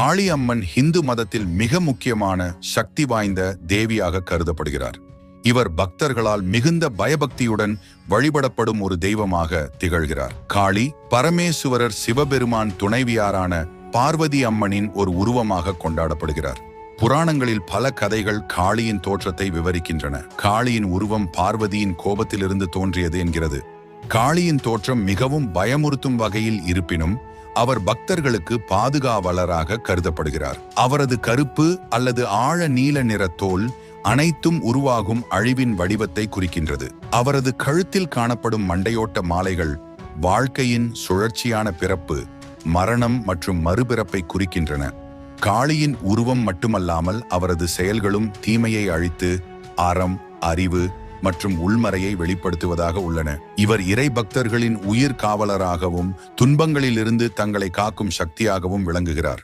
காளி அம்மன் இந்து மதத்தில் மிக முக்கியமான சக்தி வாய்ந்த தேவியாக கருதப்படுகிறார். இவர் பக்தர்களால் மிகுந்த பயபக்தியுடன் வழிபடப்படும் ஒரு தெய்வமாக திகழ்கிறார். காளி பரமேசுவரர் சிவபெருமான் துணைவியாரான பார்வதி அம்மனின் ஒரு உருவமாக கொண்டாடப்படுகிறார். புராணங்களில் பல கதைகள் காளியின் தோற்றத்தை விவரிக்கின்றன. காளியின் உருவம் பார்வதியின் கோபத்திலிருந்து தோன்றியது என்கிறது. காளியின் தோற்றம் மிகவும் பயமுறுத்தும் வகையில் இருப்பினும் அவர் பக்தர்களுக்கு பாதுகாவலராக கருதப்படுகிறார். அவரது கருப்பு அல்லது ஆழ நீல நிற தோல் அனைத்தும் உருவாகும் அழிவின் வடிவத்தை குறிக்கின்றது. அவரது கழுத்தில் காணப்படும் மண்டையோட்ட மாலைகள் வாழ்க்கையின் சுழற்சியான பிறப்பு, மரணம் மற்றும் மறுபிறப்பை குறிக்கின்றன. காளியின் உருவம் மட்டுமல்லாமல் அவரது செயல்களும் தீமையை அழித்து அறம், அறிவு மற்றும் உள்மறையை வெளிப்படுத்துவதாக உள்ளன. இவர் இறை பக்தர்களின் உயிர் காவலராகவும் துன்பங்களிலிருந்து தங்களை காக்கும் சக்தியாகவும் விளங்குகிறார்.